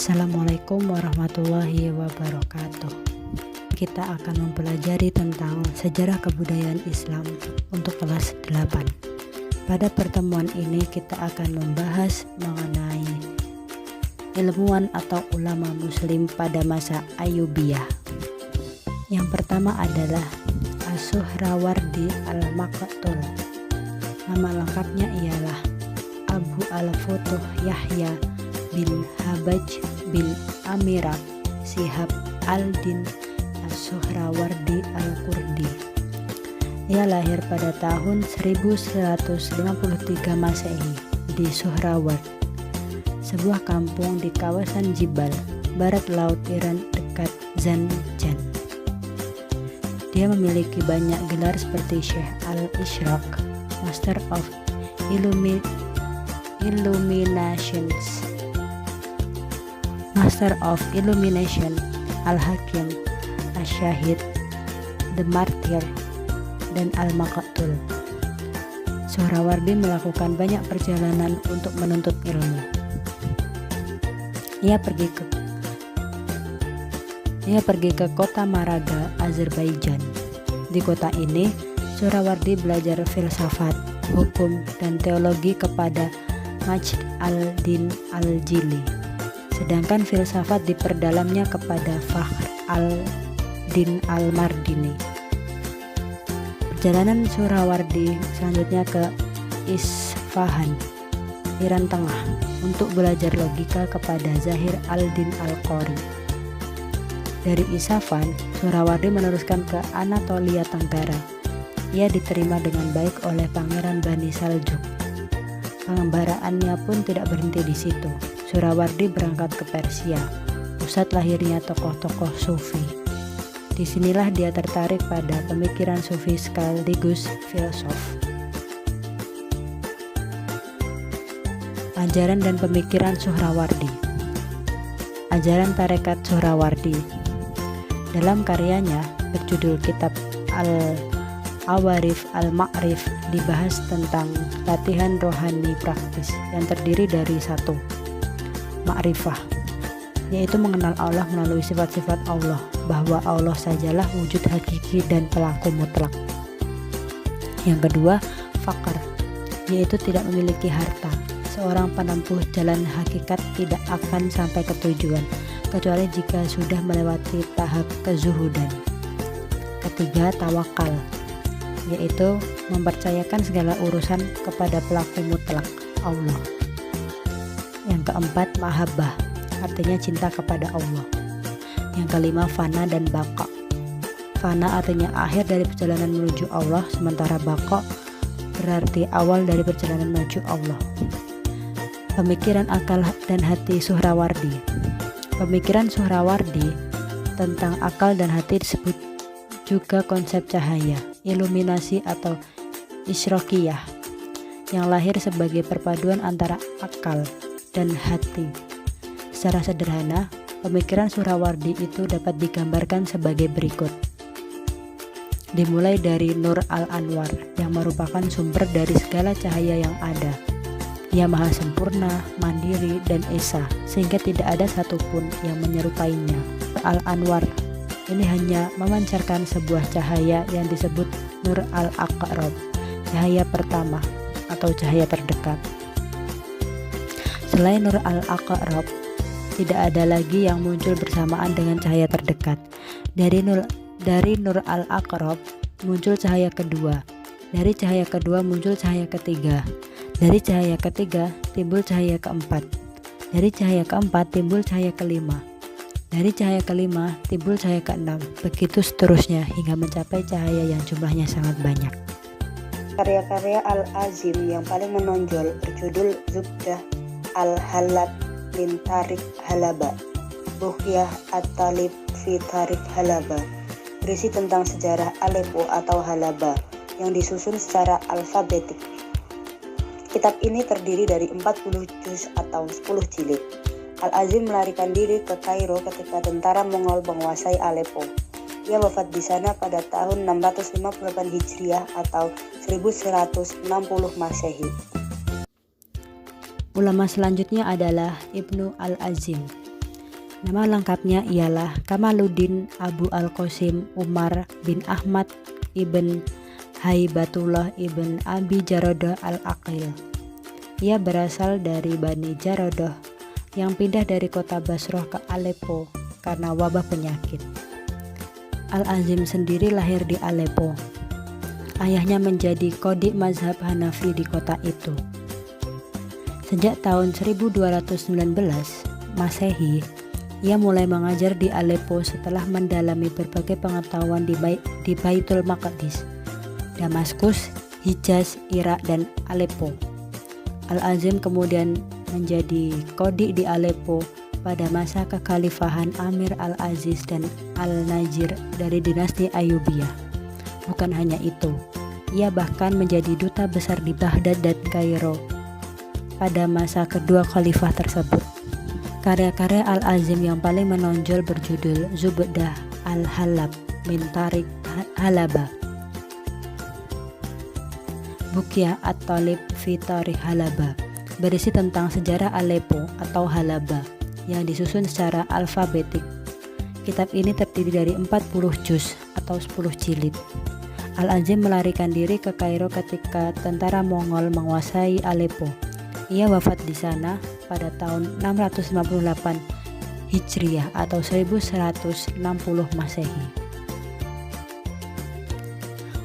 Assalamualaikum warahmatullahi wabarakatuh. Kita akan mempelajari tentang sejarah kebudayaan Islam untuk kelas 8. Pada pertemuan ini kita akan membahas mengenai ilmuwan atau ulama muslim pada masa Ayyubiyah. Yang pertama adalah As-Suhrawardi al-Maqtul. Nama lengkapnya ialah Abu al-Futuh Yahya bin Habaj bin Amirat Shihab al-Din As-Suhrawardi al-Kurdi. Ia lahir pada tahun 1153 Masehi di Suhraward, sebuah kampung di kawasan Jibal, barat laut Iran dekat Zanjan. Dia memiliki banyak gelar seperti Syekh al-Ishraq, Master of Illuminations, Master of Illumination, Al-Hakim, Asyahid, The Martyr, dan Al-Maqtul. Suhrawardi melakukan banyak perjalanan untuk menuntut ilmu. Ia pergi ke kota Maraga, Azerbaijan. Di kota ini, Suhrawardi belajar filsafat, hukum, dan teologi kepada Majd al-Din al-Jili. Sedangkan filsafat diperdalamnya kepada Fakhr al-Din al-Mardini. Perjalanan Suhrawardi selanjutnya ke Isfahan, Iran Tengah, untuk belajar logika kepada Zahir al-Din al-Qori. Dari Isfahan, Suhrawardi meneruskan ke Anatolia Tenggara. Ia diterima dengan baik oleh Pangeran Bani Saljuk. Pengembaraannya pun tidak berhenti di situ. Suhrawardi berangkat ke Persia, pusat lahirnya tokoh-tokoh Sufi. Disinilah dia tertarik pada pemikiran Sufi sekaligus filsuf. Ajaran dan pemikiran Suhrawardi. Ajaran Tarekat Suhrawardi. Dalam karyanya berjudul Kitab Al-Awarif Al-Ma'rif dibahas tentang latihan rohani praktis yang terdiri dari satu, ma'rifah, yaitu mengenal Allah melalui sifat-sifat Allah, bahwa Allah sajalah wujud hakiki dan pelaku mutlak. Yang kedua, faqr, yaitu tidak memiliki harta. Seorang penempuh jalan hakikat tidak akan sampai ke tujuan kecuali jika sudah melewati tahap kezuhudan. Ketiga, tawakal, yaitu mempercayakan segala urusan kepada pelaku mutlak, Allah. Yang keempat, mahabbah, artinya cinta kepada Allah. Yang kelima, fana dan baqa. Fana artinya akhir dari perjalanan menuju Allah, sementara baqa berarti awal dari perjalanan menuju Allah. Pemikiran akal dan hati Suhrawardi. Pemikiran Suhrawardi tentang akal dan hati disebut juga konsep cahaya, iluminasi atau isyraqiyah, yang lahir sebagai perpaduan antara akal dan hati. Secara sederhana, pemikiran Suhrawardi itu dapat digambarkan sebagai berikut. Dimulai dari Nur al-Anwar, yang merupakan sumber dari segala cahaya yang ada. Ia maha sempurna, mandiri, dan esa, sehingga tidak ada satupun yang menyerupainya. Al-Anwar ini hanya memancarkan sebuah cahaya yang disebut Nur al-Aqrab, cahaya pertama atau cahaya terdekat. Selain Nur al-Aqrab, tidak ada lagi yang muncul bersamaan dengan cahaya terdekat. Dari Nur al-Aqrab muncul cahaya kedua. Dari cahaya kedua muncul cahaya ketiga. Dari cahaya ketiga timbul cahaya keempat. Dari cahaya keempat timbul cahaya kelima. Dari cahaya kelima timbul cahaya keenam. Begitu seterusnya hingga mencapai cahaya yang jumlahnya sangat banyak. Karya-karya Al-Azim yang paling menonjol berjudul Zubdah Al-Halab min Tarik Halaba, Buhyah At-Talib fi Tarik Halaba, berisi tentang sejarah Aleppo atau Halaba yang disusun secara alfabetik. Kitab ini terdiri dari 40 juz atau 10 jilid. Al-Azim melarikan diri ke Kairo ketika tentara Mongol menguasai Aleppo. Ia wafat di sana pada tahun 658 Hijriah atau 1160 Masehi. Ulama selanjutnya adalah Ibnu Al-Azim. Nama lengkapnya ialah Kamaluddin Abu Al-Qasim Umar bin Ahmad ibn Haibatullah ibn Abi Jarodah Al-Aqil. Ia berasal dari Bani Jarodah yang pindah dari kota Basrah ke Aleppo karena wabah penyakit. Al-Azim sendiri lahir di Aleppo. Ayahnya menjadi qadhi mazhab Hanafi di kota itu. Sejak tahun 1219 Masehi, ia mulai mengajar di Aleppo setelah mendalami berbagai pengetahuan di Baitul Maqdis, Damaskus, Hijaz, Irak, dan Aleppo. Al-Azim kemudian menjadi qadhi di Aleppo pada masa kekhalifahan Amir Al-Aziz dan Al-Najir dari dinasti Ayyubiyah. Bukan hanya itu, ia bahkan menjadi duta besar di Baghdad dan Kairo pada masa kedua khalifah tersebut. Karya-karya Al-Azim yang paling menonjol berjudul Zubdah Al-Halab min Tarikh Halaba, Buqyah At-Talib fi Tarikh Halaba, berisi tentang sejarah Aleppo atau Halaba yang disusun secara alfabetik. Kitab ini terdiri dari 40 juz atau 10 jilid. Al-Azim melarikan diri ke Kairo ketika tentara Mongol menguasai Aleppo. Ia wafat di sana pada tahun 658 Hijriah atau 1160 Masehi.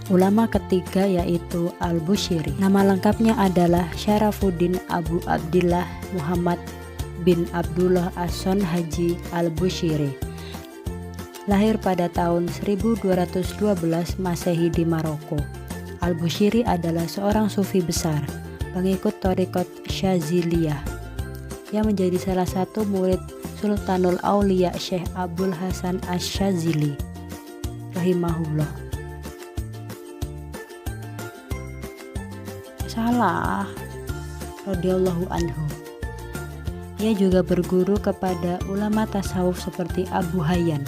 Ulama ketiga yaitu Al-Bushiri. Nama lengkapnya adalah Syarafuddin Abu Abdillah Muhammad bin Abdullah As-Son Haji Al-Bushiri. Lahir pada tahun 1212 Masehi di Maroko. Al-Bushiri adalah seorang sufi besar, pengikut Thariqat Syaziliyah, yang menjadi salah satu murid Sultanul Auliya Syekh Abul Hasan Asy-Syazili rahimahullah. Radhiyallahu anhu. Ia juga berguru kepada ulama tasawuf seperti Abu Hayyan,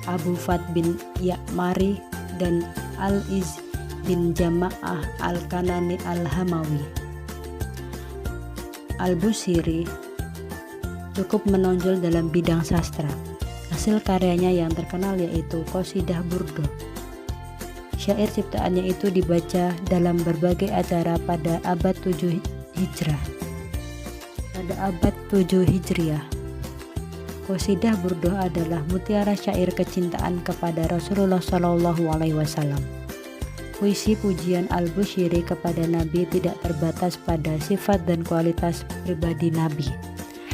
Abu Fat bin Ya'mari, dan Al-Iz bin Jama'ah Al-Kanani Al-Hamawi. Al-Bushiri cukup menonjol dalam bidang sastra. Hasil karyanya yang terkenal yaitu Qasidah Burdo. Syair ciptaannya itu dibaca dalam berbagai acara pada abad 7 Hijrah. Pada abad 7 Hijriah, Qasidah Burdo adalah mutiara syair kecintaan kepada Rasulullah SAW. Puisi pujian Al-Bushiri kepada Nabi tidak terbatas pada sifat dan kualitas pribadi Nabi,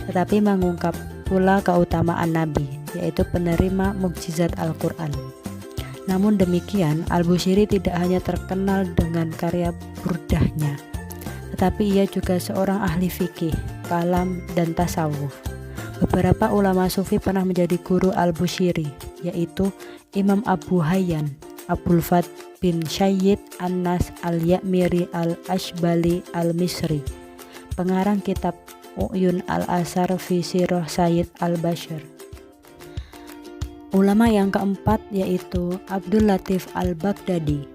tetapi mengungkap pula keutamaan Nabi, yaitu penerima mukjizat Al-Quran. Namun demikian, Al-Bushiri tidak hanya terkenal dengan karya burdahnya, tetapi ia juga seorang ahli fikih, kalam, dan tasawuf. Beberapa ulama sufi pernah menjadi guru Al-Bushiri, yaitu Imam Abu Hayyan, Abul Fat bin Sayyid An-Nas Al-Ya'miri Al-Ashbali Al-Misri, pengarang kitab Uyun Al-Asar fi Sirah Sayyid Al-Bashir. Ulama yang keempat yaitu Abdul Latif Al-Baghdadi,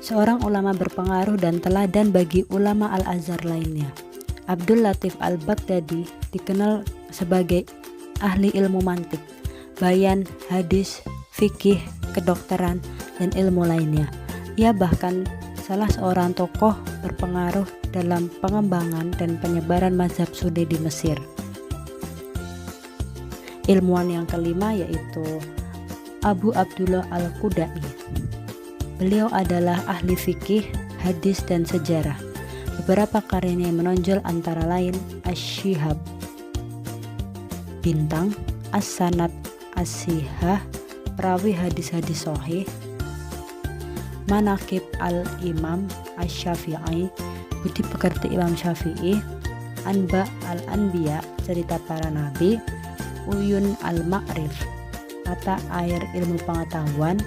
seorang ulama berpengaruh dan teladan bagi ulama Al-Azhar lainnya. Abdul Latif Al-Baghdadi dikenal sebagai ahli ilmu mantik, bayan, hadis, fikih, kedokteran, dan ilmu lainnya. Ia bahkan salah seorang tokoh berpengaruh dalam pengembangan dan penyebaran mazhab Sunni di Mesir. Ilmuwan yang kelima yaitu Abu Abdullah Al-Qudai. Beliau adalah ahli fikih, hadis, dan sejarah. Beberapa karyanya yang menonjol antara lain Asy-Syihab, Bintang, As-Sanad, As-Sihah, Perawi hadis-hadis sahih, Manaqib Al-Imam Asy-Syafi'i, Budi Pekerti Imam Syafi'i, Anba Al-Anbiya, Cerita Para Nabi, Uyun Al-Ma'rif, Mata Air Ilmu Pengetahuan,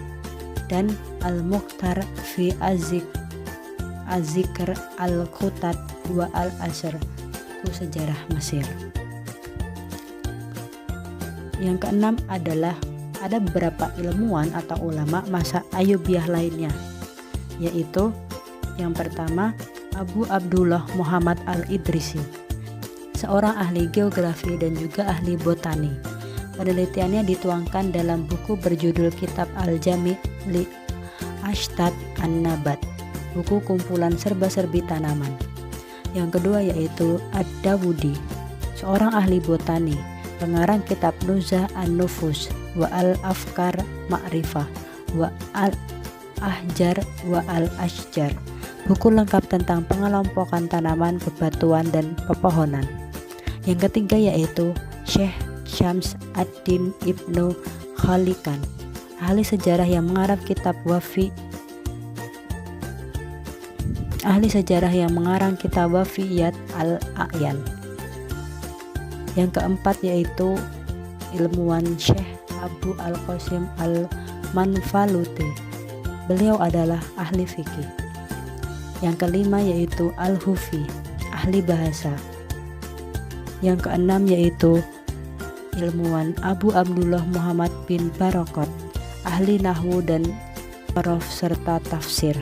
dan Al-Mukhtar fi Az-Zikr Al-Khutat wa Al-Asr, buku sejarah Mesir. Yang keenam adalah ada beberapa ilmuwan atau ulama masa Ayyubiyah lainnya, yaitu yang pertama Abu Abdullah Muhammad Al-Idrisi, seorang ahli geografi dan juga ahli botani. Penelitiannya dituangkan dalam buku berjudul Kitab Al-Jami' li Ashtad An-Nabat, buku kumpulan serba-serbi tanaman. Yang kedua yaitu Ad-Dawudi, seorang ahli botani, pengarang kitab Nuzha An-Nufus wa Al-Afkar Ma'rifah wa Al-Ahjar wa Al-Ashjar, buku lengkap tentang pengelompokan tanaman, bebatuan, dan pepohonan. Yang ketiga yaitu Syekh Syams ad-Din Ibnu Khalikan, ahli sejarah yang mengarang kitab Wafiyat Al-A'yan. Yang keempat yaitu ilmuwan Syekh Abu Al-Qasim Al-Manfaluti, beliau adalah ahli fikih. Yang kelima yaitu Al-Hufi, ahli bahasa. Yang keenam yaitu ilmuwan Abu Abdullah Muhammad bin Barakot, ahli nahwu dan sorof serta tafsir.